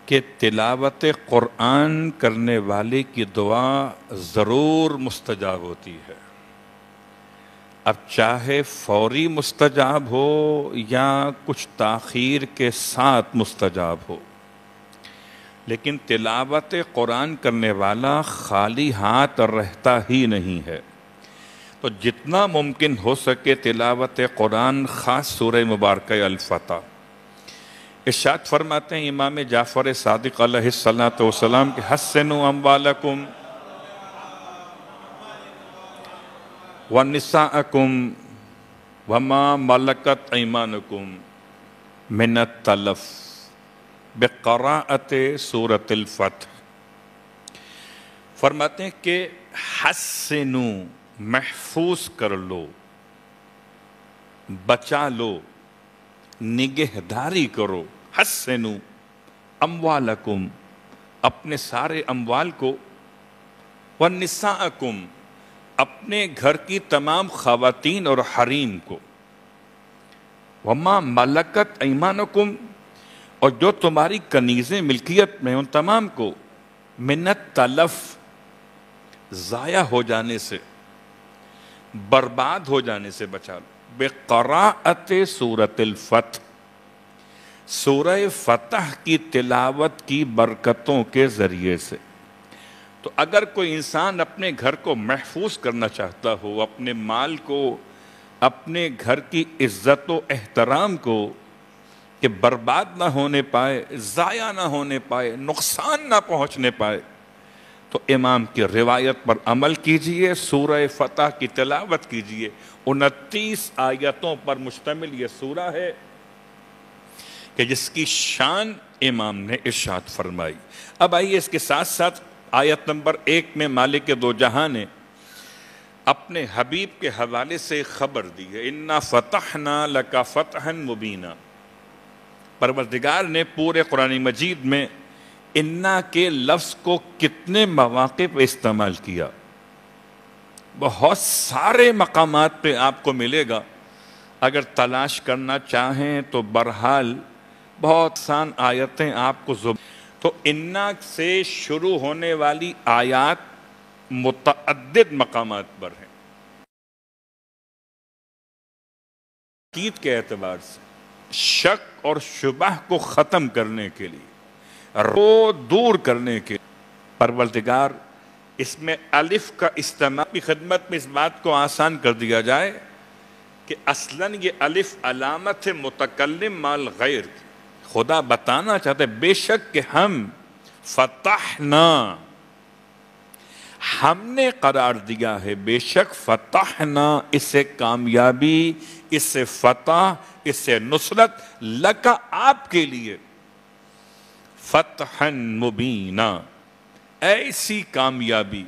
کہ تلاوت قرآن کرنے والے کی دعا ضرور مستجاب ہوتی ہے، اب چاہے فوری مستجاب ہو یا کچھ تاخیر کے ساتھ مستجاب ہو، لیکن تلاوت قرآن کرنے والا خالی ہاتھ رہتا ہی نہیں ہے۔ تو جتنا ممکن ہو سکے تلاوت قرآن، خاص سورہ مبارکہ الفتح، ارشاد فرماتے ہیں امام جعفر صادق علیہ السلام کہ حسنوا اموالکم ونساءکم وما ملکت ایمانکم من التلف بقراءت سورۃ الفتح۔ فرماتے ہیں کہ حسنو، محفوظ کر لو، بچا لو، نگہداری کرو، حسنو اموالکم، اپنے سارے اموال کو، ونساءکم، اپنے گھر کی تمام خواتین اور حریم کو، وما ملکت ایمانکم، اور جو تمہاری کنیزیں ملکیت میں ان تمام کو، من التلف، ضائع ہو جانے سے، برباد ہو جانے سے بچا لو، بقراءت سورۃ الفتح، سورہ فتح کی تلاوت کی برکتوں کے ذریعے سے۔ تو اگر کوئی انسان اپنے گھر کو محفوظ کرنا چاہتا ہو، اپنے مال کو، اپنے گھر کی عزت و احترام کو کہ برباد نہ ہونے پائے، ضائع نہ ہونے پائے، نقصان نہ پہنچنے پائے، تو امام کی روایت پر عمل کیجئے، سورہ فتح کی تلاوت کیجئے۔ 29 آیتوں پر مشتمل یہ سورہ ہے کہ جس کی شان امام نے ارشاد فرمائی۔ اب آئیے اس کے ساتھ ساتھ آیت نمبر 1 میں مالک دو جہاں نے اپنے حبیب کے حوالے سے خبر دی ہے، اِنَّا فَتَحْنَا لَكَ فَتْحًا مُبِينًا۔ پروردگار نے پورے قرآن مجید میں اِنَّا کے لفظ کو کتنے مواقع پہ استعمال کیا، بہت سارے مقامات پہ آپ کو ملے گا، اگر تلاش کرنا چاہیں تو بہرحال بہت آسان آیتیں آپ کو تو اِنَّا سے شروع ہونے والی آیات متعدد مقامات پر ہیں۔ عقید کے اعتبار سے شک اور شبہ کو ختم کرنے کے لیے، رو دور کرنے کے لیے پروردگار اس میں الف کا استعمال کی خدمت میں اس بات کو آسان کر دیا جائے کہ اصلاً یہ الف علامت متکلم مال غیر، خدا بتانا چاہتے بے شک کہ ہم فتحنا، ہم نے قرار دیا ہے، بے شک فتحنا، اس سے کامیابی، اس سے فتح، اس سے نصرت، لکا آپ کے لیے، فتحا مبینا، ایسی کامیابی،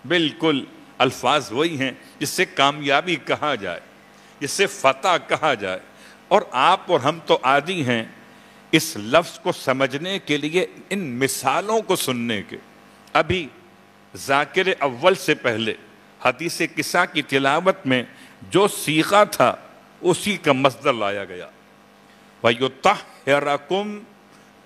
بالکل الفاظ وہی ہیں جس سے کامیابی کہا جائے، جس سے فتح کہا جائے، اور آپ اور ہم تو عادی ہیں اس لفظ کو سمجھنے کے لیے ان مثالوں کو سننے کے۔ ابھی ذاکر اول سے پہلے حدیث قصہ کی تلاوت میں جو صیغہ تھا اسی کا مصدر لایا گیا، وَيُطَهِّرَكُمْ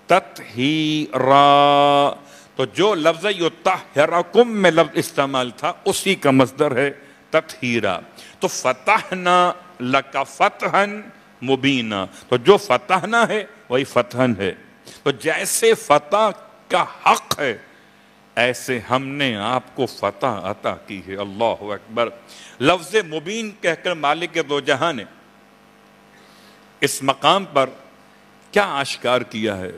تَطْهِيرًا، تو جو لفظ یطہرکم میں لفظ استعمال تھا اسی کا مصدر ہے تطہیرا۔ تو فتحنا لک فتحا مبینا، تو جو فتحنا ہے وہی فتحن ہے۔ تو جیسے فتح کا حق ہے ایسے ہم نے آپ کو فتح عطا کی ہے۔ اللہ اکبر۔ لفظ مبین کہہ کر مالک دو جہاں نے اس مقام پر کیا آشکار کیا ہے؟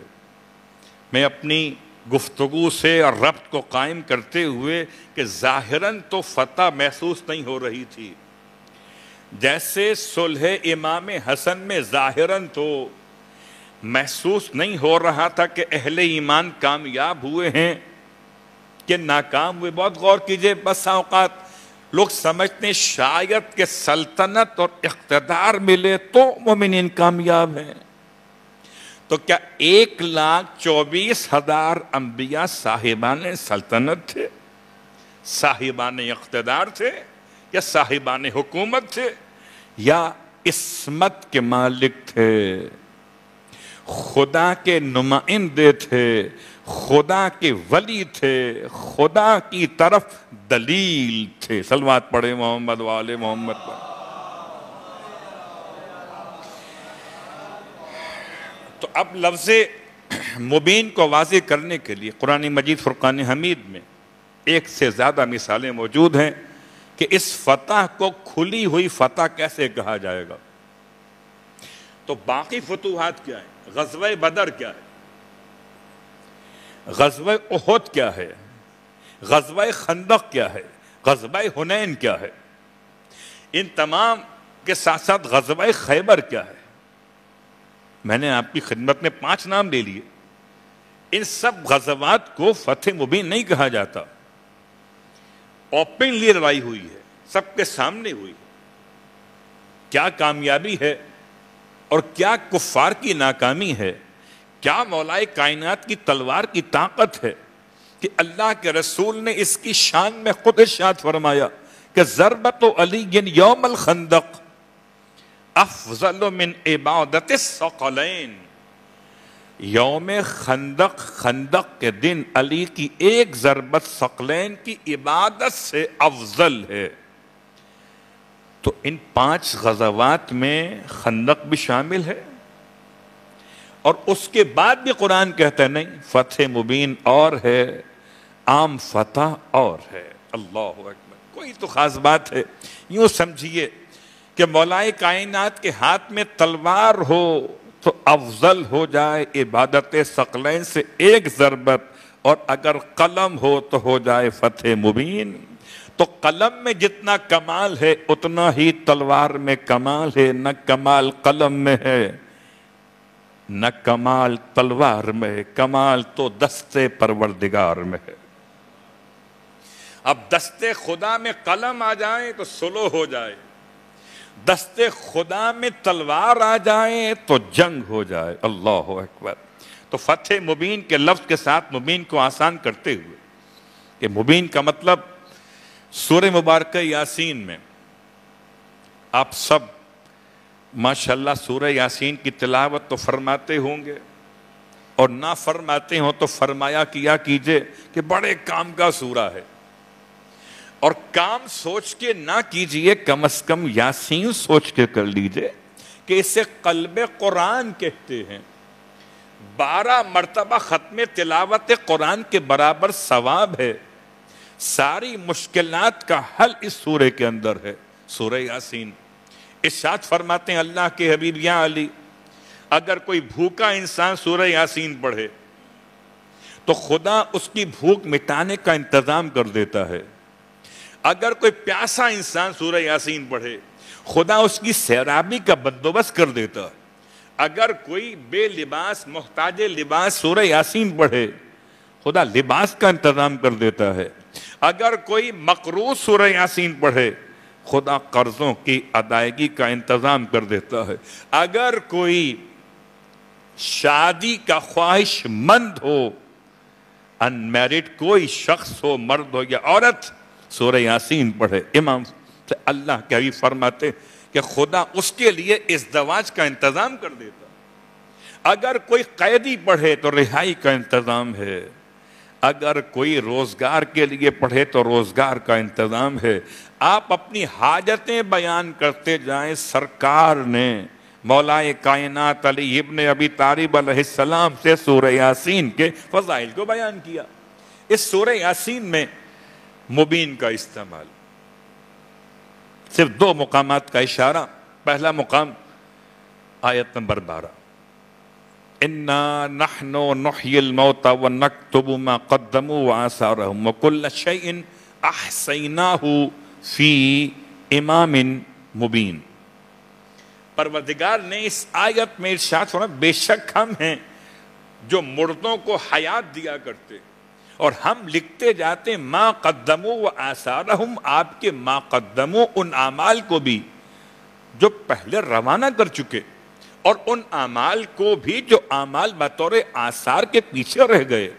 میں اپنی گفتگو سے اور ربط کو قائم کرتے ہوئے کہ ظاہراً تو فتح محسوس نہیں ہو رہی تھی، جیسے صلح امام حسن میں ظاہراً تو محسوس نہیں ہو رہا تھا کہ اہل ایمان کامیاب ہوئے ہیں کہ ناکام ہوئے۔ بہت غور کیجئے، بس اوقات لوگ سمجھتے ہیں شاید کہ سلطنت اور اقتدار ملے تو مومنین کامیاب ہیں۔ تو کیا 1,24,000 انبیاء صاحبان سلطنت تھے، صاحبان اقتدار تھے، یا صاحبان حکومت تھے، یا عصمت کے مالک تھے؟ خدا کے نمائندے تھے، خدا کے ولی تھے، خدا کی طرف دلیل تھے۔ صلوات پڑھے محمد وآل محمد پر۔ تو اب لفظ مبین کو واضح کرنے کے لیے قرآن مجید فرقان حمید میں ایک سے زیادہ مثالیں موجود ہیں کہ اس فتح کو کھلی ہوئی فتح کیسے کہا جائے گا۔ تو باقی فتوحات کیا ہیں؟ غزوہ بدر کیا ہے؟ غزوہ احد کیا ہے؟ غزوہ خندق کیا ہے؟ غزوہ حنین کیا ہے؟ ان تمام کے ساتھ ساتھ غزوہ خیبر کیا ہے؟ میں نے آپ کی خدمت میں 5 نام لے لیے۔ ان سب غزوات کو فتح مبین نہیں کہا جاتا۔ اوپنلی لڑائی ہوئی ہے، سب کے سامنے ہوئی ہے۔ کیا کامیابی ہے اور کیا کفار کی ناکامی ہے، کیا مولا کائنات کی تلوار کی طاقت ہے کہ اللہ کے رسول نے اس کی شان میں خود ارشاد فرمایا کہ ضربت علی یوم الخندق افضل من عبادت الثقلین۔ یوم خندق کے دن علی کی ایک ضربت ثقلین کی عبادت سے افضل ہے۔ تو ان 5 غزوات میں خندق بھی شامل ہے، اور اس کے بعد بھی قرآن کہتا ہے نہیں، فتح مبین اور ہے، عام فتح اور ہے۔ اللہ اکبر۔ کوئی تو خاص بات ہے؟ یوں سمجھیے کہ مولا کائنات کے ہاتھ میں تلوار ہو تو افضل ہو جائے عبادت ثقلین سے ایک ضربت، اور اگر قلم ہو تو ہو جائے فتح مبین۔ تو قلم میں جتنا کمال ہے اتنا ہی تلوار میں کمال ہے۔ نہ کمال قلم میں ہے نہ کمال تلوار میں ہے، کمال تو دستے پروردگار میں ہے۔ اب دستے خدا میں قلم آ جائے تو سلو ہو جائے، دستے خدا میں تلوار آ جائے تو جنگ ہو جائے۔ اللہ اکبر۔ تو فتح مبین کے لفظ کے ساتھ مبین کو آسان کرتے ہوئے کہ مبین کا مطلب سورہ مبارکہ یاسین میں آپ سب ماشاءاللہ سورہ یاسین کی تلاوت تو فرماتے ہوں گے، اور نہ فرماتے ہوں تو فرمایا کیا کیجئے کہ بڑے کام کا سورہ ہے، اور کام سوچ کے نہ کیجئے، کم از کم یاسین سوچ کے کر لیجئے کہ اسے قلب قرآن کہتے ہیں۔ 12 مرتبہ ختم تلاوت قرآن کے برابر ثواب ہے۔ ساری مشکلات کا حل اس سورے کے اندر ہے، سورہ یاسین۔ ارشاد فرماتے ہیں اللہ کے حبیب یا علی، اگر کوئی بھوکا انسان سورہ یاسین پڑھے تو خدا اس کی بھوک مٹانے کا انتظام کر دیتا ہے۔ اگر کوئی پیاسا انسان سورہ یاسین پڑھے خدا اس کی سیرابی کا بندوبست کر دیتا ہے۔ اگر کوئی بے لباس محتاج لباس سورہ یاسین پڑھے خدا لباس کا انتظام کر دیتا ہے۔ اگر کوئی مقروض سورہ یاسین پڑھے خدا قرضوں کی ادائیگی کا انتظام کر دیتا ہے۔ اگر کوئی شادی کا خواہش مند ہو، انمیرڈ کوئی شخص ہو، مرد ہو یا عورت، سورہ یاسین پڑھے، امام سے اللہ کے حبیب فرماتے کہ خدا اس کے لیے ازدواج کا انتظام کر دیتا۔ اگر کوئی قیدی پڑھے تو رہائی کا انتظام ہے، اگر کوئی روزگار کے لیے پڑھے تو روزگار کا انتظام ہے۔ آپ اپنی حاجتیں بیان کرتے جائیں، سرکار نے مولا کائنات علی ابن ابی طالب علیہ السلام سے سورہ یاسین کے فضائل کو بیان کیا۔ اس سورہ یاسین میں مبین کا استعمال، صرف 2 مقامات کا اشارہ۔ پہلا مقام آیت نمبر 12، اِنَّا نَحْنُ نُحْيِي الْمَوْتَ وَنَكْتُبُ مَا قَدَّمُوا وَآثَارَهُمْ وَكُلَّ شَيْءٍ أَحْصَيْنَاهُ فِي إِمَامٍ مُبِينٍ۔ پروردگار نے اس آیت میں ارشاد فرمایا بے شک ہم ہیں جو مردوں کو حیات دیا کرتے، اور ہم لکھتے جاتے ما قدموا و آثارہم، آپ کے ما قدموا ان اعمال کو بھی جو پہلے روانہ کر چکے، اور ان اعمال کو بھی جو اعمال بطور آثار کے پیچھے رہ گئے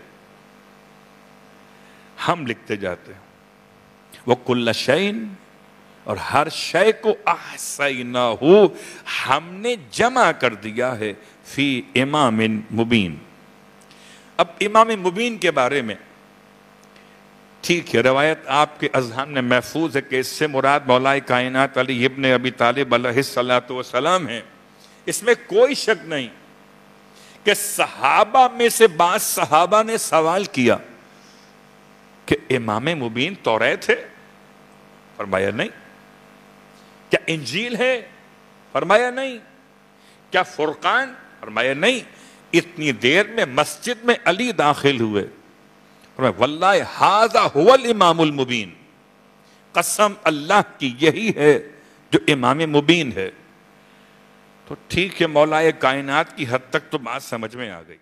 ہم لکھتے جاتے ہیں۔ وَكُلَّ شَيْءٍ، اور ہر شے کو احصیناہ، ہم نے جمع کر دیا ہے، فی امام مبین. اب امام مبین کے بارے میں ٹھیک ہے روایت آپ کے اذہان میں محفوظ ہے کہ اس سے مراد مولا کائنات علی ابن ابی طالب علیہ السلام ہیں. اس میں کوئی شک نہیں کہ صحابہ میں سے بعض صحابہ نے سوال کیا کہ امام مبین توریت ہے؟ فرمایا نہیں. کیا انجیل ہے؟ فرمایا نہیں. کیا فرقان؟ فرمایا نہیں. اتنی دیر میں مسجد میں علی داخل ہوئے. فرمایا واللہ ھذا ھو الامام المبین، قسم اللہ کی یہی ہے جو امام مبین ہے. تو ٹھیک ہے مولا کائنات کی حد تک تو بات سمجھ میں آ گئی.